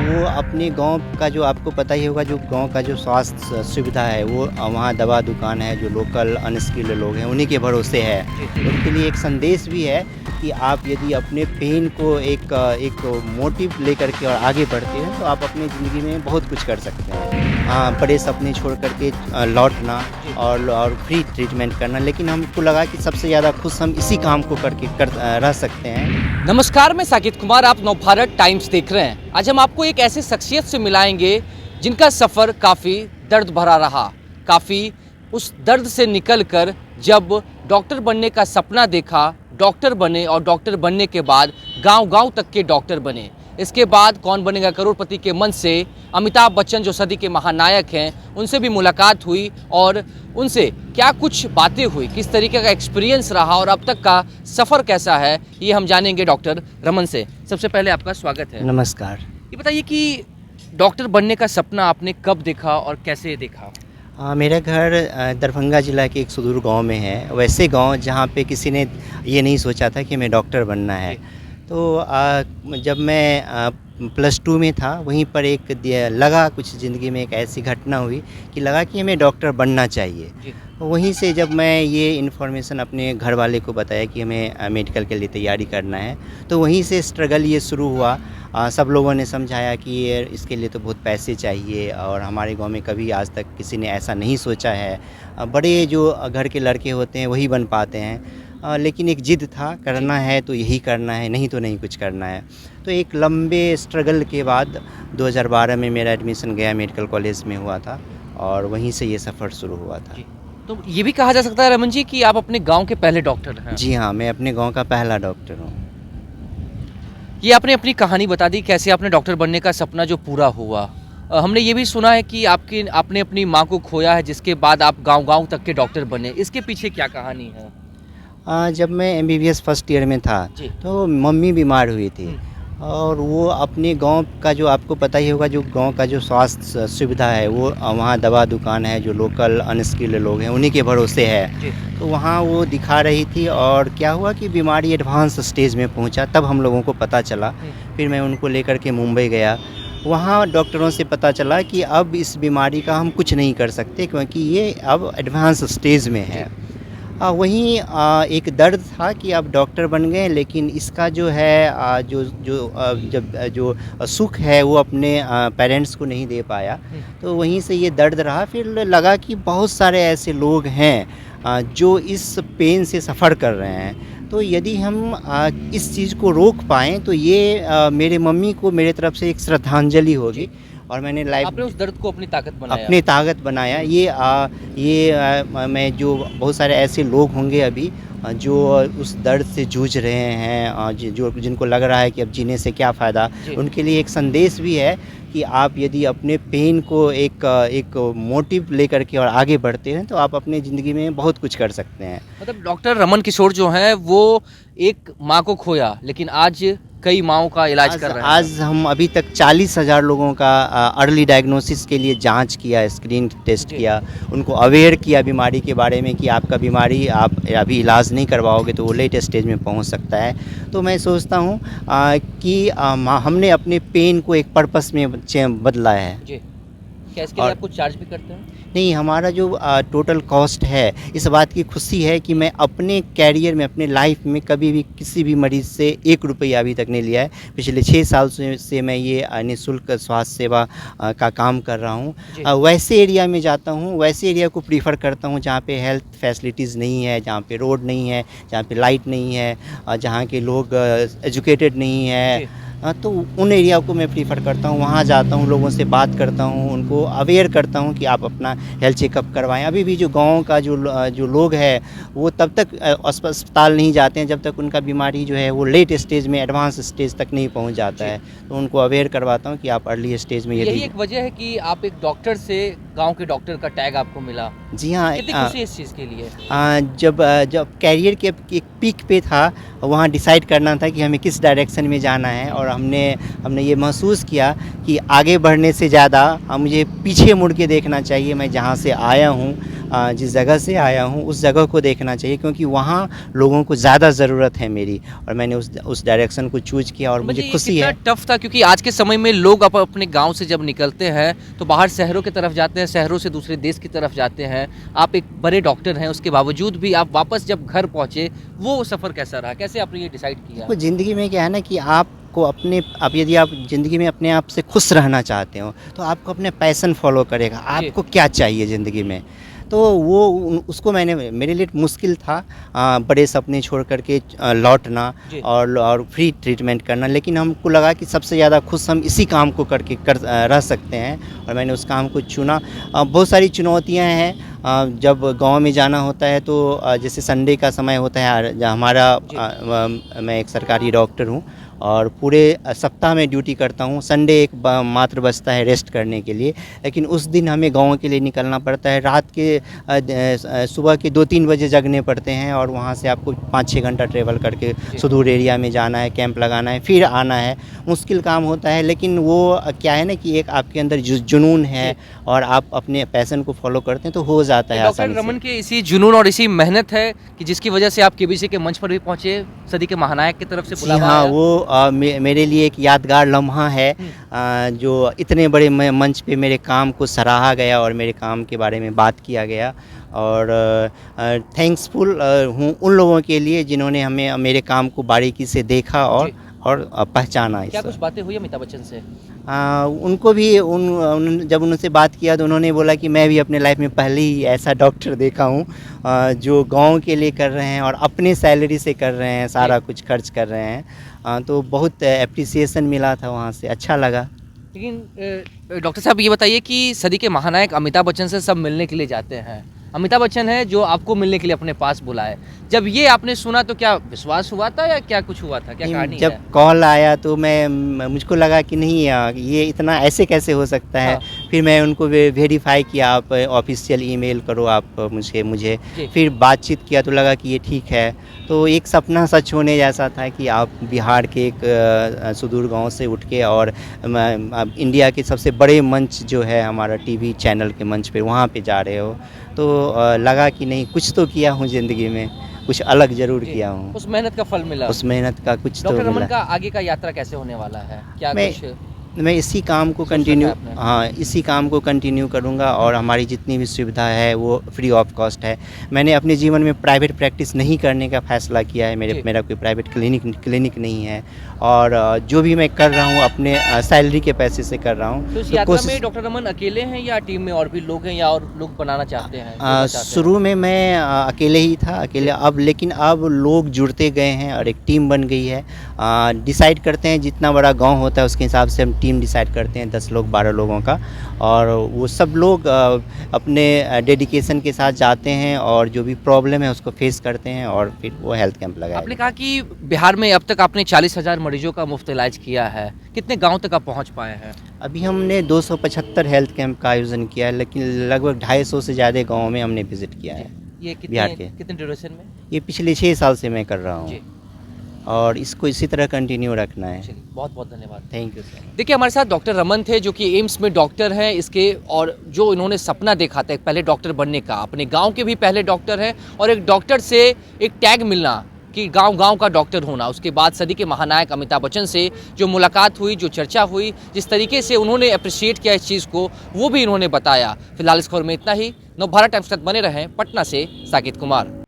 वो अपने गांव का जो आपको पता ही होगा, जो गांव का जो स्वास्थ्य सुविधा है वो वहाँ दवा दुकान है, जो लोकल अनस्किल्ड लोग हैं उन्हीं के भरोसे है। उनके लिए एक संदेश भी है कि आप यदि अपने पेन को एक मोटिव लेकर के और आगे बढ़ते हैं तो आप अपनी ज़िंदगी में बहुत कुछ कर सकते हैं। बड़े सपने छोड़ करके लौटना और फ्री ट्रीटमेंट करना, लेकिन हमको लगा कि सबसे ज़्यादा खुश हम इसी काम को रह सकते हैं। नमस्कार, मैं साकेत कुमार, आप नवभारत टाइम्स देख रहे हैं। आज हम आपको एक ऐसी शख्सियत से मिलाएंगे जिनका सफ़र काफ़ी दर्द भरा रहा, काफ़ी उस दर्द से निकलकर जब डॉक्टर बनने का सपना देखा, डॉक्टर बने और डॉक्टर बनने के बाद गांव-गांव तक के डॉक्टर बने। इसके बाद कौन बनेगा करोड़पति के मंच से अमिताभ बच्चन जो सदी के महानायक हैं उनसे भी मुलाकात हुई और उनसे क्या कुछ बातें हुई, किस तरीके का एक्सपीरियंस रहा और अब तक का सफ़र कैसा है, ये हम जानेंगे डॉक्टर रमन से। सबसे पहले आपका स्वागत है। नमस्कार। ये बताइए कि डॉक्टर बनने का सपना आपने कब देखा और कैसे देखा? मेरा घर दरभंगा ज़िला के एक सुदूर गांव में है, वैसे गांव जहां पे किसी ने ये नहीं सोचा था कि हमें डॉक्टर बनना है। तो जब मैं +2 में था वहीं पर लगा कुछ ज़िंदगी में एक ऐसी घटना हुई कि लगा कि हमें डॉक्टर बनना चाहिए। वहीं से जब मैं ये इन्फॉर्मेशन अपने घर वाले को बताया कि हमें मेडिकल के लिए तैयारी करना है, तो वहीं से स्ट्रगल ये शुरू हुआ। सब लोगों ने समझाया कि ये इसके लिए तो बहुत पैसे चाहिए और हमारे गांव में कभी आज तक किसी ने ऐसा नहीं सोचा है। बड़े जो घर के लड़के होते हैं वही बन पाते हैं। लेकिन एक ज़िद था, करना है तो यही करना है, नहीं तो नहीं कुछ करना है। तो एक लंबे स्ट्रगल के बाद 2012 में मेरा एडमिशन गया मेडिकल कॉलेज में हुआ था और वहीं से ये सफ़र शुरू हुआ था। तो ये भी कहा जा सकता है रमन जी कि आप अपने गांव के पहले डॉक्टर हैं। जी हाँ, मैं अपने गांव का पहला डॉक्टर हूँ। ये आपने अपनी कहानी बता दी, कैसे आपने डॉक्टर बनने का सपना जो पूरा हुआ। हमने ये भी सुना है कि आपने अपनी माँ को खोया है, जिसके बाद आप गांव-गांव तक के डॉक्टर बने। इसके पीछे क्या कहानी है? जब मैं MBBS फर्स्ट ईयर में था तो मम्मी बीमार हुई थी और वो अपने गांव का जो आपको पता ही होगा, जो गांव का जो स्वास्थ्य सुविधा है वो वहाँ दवा दुकान है, जो लोकल अनस्किल्ड लोग हैं उन्हीं के भरोसे है। तो वहाँ वो दिखा रही थी और क्या हुआ कि बीमारी एडवांस स्टेज में पहुँचा, तब हम लोगों को पता चला। फिर मैं उनको लेकर के मुंबई गया। वहाँ डॉक्टरों से पता चला कि अब इस बीमारी का हम कुछ नहीं कर सकते क्योंकि ये अब एडवांस स्टेज में है। वहीं एक दर्द था कि अब डॉक्टर बन गए, लेकिन इसका जो है जो सुख है वो अपने पेरेंट्स को नहीं दे पाया। तो वहीं से ये दर्द रहा। फिर लगा कि बहुत सारे ऐसे लोग हैं जो इस पेन से सफ़र कर रहे हैं, तो यदि हम इस चीज़ को रोक पाएँ तो ये मेरे मम्मी को मेरे तरफ से एक श्रद्धांजलि होगी। और मैंने आपने उस दर्द को अपनी ताकत बनाया। मैं जो बहुत सारे ऐसे लोग होंगे अभी जो उस दर्द से जूझ रहे हैं, जिनको लग रहा है कि अब जीने से क्या फ़ायदा, उनके लिए एक संदेश भी है कि आप यदि अपने पेन को एक मोटिव लेकर के और आगे बढ़ते हैं तो आप अपनी ज़िंदगी में बहुत कुछ कर सकते हैं। मतलब डॉक्टर रमन किशोर जो हैं वो एक माँ को खोया, लेकिन आज कई माँओं का इलाज कर रहे हैं। आज हम अभी तक 40,000 लोगों का अर्ली डायग्नोसिस के लिए जांच किया, स्क्रीन टेस्ट किया, उनको अवेयर किया बीमारी के बारे में कि आपका बीमारी आप अभी इलाज नहीं करवाओगे तो वो लेट स्टेज में पहुंच सकता है। तो मैं सोचता हूं कि हमने अपने पेन को एक पर्पस में बदला है। जी। क्या इसके लिए आप कुछ चार्ज भी करते हैं? नहीं, हमारा जो टोटल कॉस्ट है, इस बात की खुशी है कि मैं अपने कैरियर में, अपने लाइफ में कभी भी किसी भी मरीज़ से 1 रुपया अभी तक नहीं लिया है। पिछले 6 साल से मैं ये निःशुल्क स्वास्थ्य सेवा का काम कर रहा हूँ। वैसे एरिया में जाता हूँ, वैसे एरिया को प्रीफर करता हूँ जहाँ पे हेल्थ फैसिलिटीज़ नहीं है, जहाँ पे रोड नहीं है, जहाँ पे लाइट नहीं है, जहाँ के लोग एजुकेटेड नहीं है। तो उन एरिया को मैं प्रीफर करता हूँ, वहाँ जाता हूँ, लोगों से बात करता हूँ, उनको अवेयर करता हूँ कि आप अपना हेल्थ चेकअप करवाएं। अभी भी जो गाँव का जो लोग हैं वो तब तक अस्पताल नहीं जाते हैं जब तक उनका बीमारी जो है वो लेट स्टेज में, एडवांस स्टेज तक नहीं पहुँच जाता है। तो उनको अवेयर करवाता हूँ कि आप अर्ली स्टेज में यही एक वजह है कि आप एक डॉक्टर से गाँव के डॉक्टर का टैग आपको मिला। जी हाँ। कितनी खुशी इस चीज़ के लिए? जब कैरियर के एक पीक पे था, वहाँ डिसाइड करना था कि हमें किस डायरेक्शन में जाना है और हमने हमने ये महसूस किया कि आगे बढ़ने से ज़्यादा मुझे पीछे मुड़ के देखना चाहिए। मैं जहाँ से आया हूँ, जिस जगह से आया हूँ उस जगह को देखना चाहिए, क्योंकि वहाँ लोगों को ज़्यादा ज़रूरत है मेरी, और मैंने उस डायरेक्शन को चूज़ किया और मुझे खुशी है। टफ था क्योंकि आज के समय में लोग अपने गांव से जब निकलते हैं तो बाहर शहरों की तरफ जाते हैं, शहरों से दूसरे देश की तरफ जाते हैं। आप एक बड़े डॉक्टर हैं, उसके बावजूद भी आप वापस जब घर पहुंचे, वो सफ़र कैसा रहा? कैसे आपने ये डिसाइड किया? तो ज़िंदगी में क्या है ना कि आपको आप यदि आप ज़िंदगी में अपने आप से खुश रहना चाहते हो तो आपको अपने पैशन फॉलो करेगा। आपको क्या चाहिए ज़िंदगी में, तो वो उसको मेरे लिए मुश्किल था बड़े सपने छोड़ कर के लौटना और फ्री ट्रीटमेंट करना, लेकिन हमको लगा कि सबसे ज़्यादा खुश हम इसी काम को करके रह सकते हैं, और मैंने उस काम को चुना। बहुत सारी चुनौतियां हैं। जब गांव में जाना होता है तो जैसे संडे का समय होता है, मैं एक सरकारी डॉक्टर हूं और पूरे सप्ताह में ड्यूटी करता हूं। संडे एक मात्र बचता है रेस्ट करने के लिए, लेकिन उस दिन हमें गांव के लिए निकलना पड़ता है। रात के सुबह के 2-3 बजे जगने पड़ते हैं, और वहां से आपको 5-6 घंटा ट्रेवल करके सुदूर एरिया में जाना है, कैंप लगाना है, फिर आना है। मुश्किल काम होता है, लेकिन वो क्या है ना कि एक आपके अंदर जुनून है और आप अपने पैशन को फॉलो करते हैं तो हो जाता है आसानी से। डॉक्टर रमन के इसी जुनून और इसी मेहनत है कि जिसकी वजह से आप केबीसी के मंच पर भी पहुंचे, सदी के महानायक की तरफ से बुलावा आया। हाँ, वो मेरे लिए एक यादगार लम्हा है, जो इतने बड़े मंच पे मेरे काम को सराहा गया और मेरे काम के बारे में बात किया गया, और थैंक्सफुल हूँ उन लोगों के लिए जिन्होंने हमें मेरे काम को बारीकी से देखा और पहचाना। क्या कुछ बातें हुई अमिताभ बच्चन से? उनको भी जब उनसे बात किया तो उन्होंने बोला कि मैं भी अपने लाइफ में पहले ही ऐसा डॉक्टर देखा हूँ जो गांव के लिए कर रहे हैं और अपने सैलरी से कर रहे हैं, सारा कुछ खर्च कर रहे हैं। तो बहुत एप्रिसिएशन मिला था वहाँ से, अच्छा लगा। लेकिन डॉक्टर साहब ये बताइए कि सदी के महानायक अमिताभ बच्चन से सब मिलने के लिए जाते हैं, अमिताभ बच्चन है जो आपको मिलने के लिए अपने पास बुलाए। जब ये आपने सुना तो क्या विश्वास हुआ था या क्या कुछ हुआ था, क्या कहानी है? जब कॉल आया तो मुझको लगा कि नहीं ये इतना ऐसे कैसे हो सकता है। हाँ। फिर मैं उनको वेरीफाई किया, आप ऑफिशियल ईमेल करो आप मुझे फिर बातचीत किया तो लगा कि ये ठीक है। तो एक सपना सच होने जैसा था कि आप बिहार के एक सुदूर गांव से उठ के और इंडिया के सबसे बड़े मंच जो है हमारा टीवी चैनल के मंच पे, वहाँ पे जा रहे हो। तो लगा कि नहीं, कुछ तो किया हूँ ज़िंदगी में, कुछ अलग ज़रूर किया हूँ। उस मेहनत का फल मिला, उस मेहनत का कुछ तो मिला। डॉक्टर रमन का आगे का यात्रा कैसे होने वाला है? क्या मैं इसी काम को इसी काम को कंटिन्यू करूंगा, और हमारी जितनी भी सुविधा है वो फ्री ऑफ कॉस्ट है। मैंने अपने जीवन में प्राइवेट प्रैक्टिस नहीं करने का फैसला किया है। मेरा कोई प्राइवेट क्लिनिक नहीं है, और जो भी मैं कर रहा हूँ अपने सैलरी के पैसे से कर रहा हूँ। तो इस यात्रा में डॉक्टर रमन अकेले हैं या टीम में और भी लोग हैं, या और लोग बनाना चाहते हैं? शुरू में मैं अकेले ही था, लेकिन अब लोग जुड़ते गए हैं और एक टीम बन गई है। डिसाइड करते हैं, जितना बड़ा गाँव होता है उसके हिसाब से हम टीम डिसाइड करते हैं, 10 लोग 12 लोगों का, और वो सब लोग अपने डेडिकेशन के साथ जाते हैं और जो भी प्रॉब्लम है उसको फेस करते हैं, और फिर वो हेल्थ कैंप लगाया। आपने कहा कि बिहार में अब तक आपने 40,000 मरीजों का मुफ्त इलाज किया है, कितने गांव तक आप पहुंच पाए हैं? अभी हमने 275 हेल्थ कैंप का आयोजन किया है, लेकिन लगभग 250 से ज़्यादा गाँव में हमने विजिट किया है। ये बिहार के कितने ड्यूरेशन में? ये पिछले 6 साल से मैं कर रहा हूँ, और इसको इसी तरह कंटिन्यू रखना है। बहुत बहुत धन्यवाद। Thank you sir. देखिए, हमारे साथ डॉक्टर रमन थे जो कि एम्स में डॉक्टर हैं इसके, और जो इन्होंने सपना देखा था पहले डॉक्टर बनने का, अपने गांव के भी पहले डॉक्टर हैं, और एक डॉक्टर से एक टैग मिलना कि गांव का डॉक्टर होना। उसके बाद सदी के महानायक अमिताभ बच्चन से जो मुलाकात हुई, जो चर्चा हुई, जिस तरीके से उन्होंने अप्रिशिएट किया इस चीज़ को, वो भी इन्होंने बताया। फिलहाल इस खबर में इतना ही। नवभारत टाइम्स के साथ बने रहें। पटना से साकेत कुमार।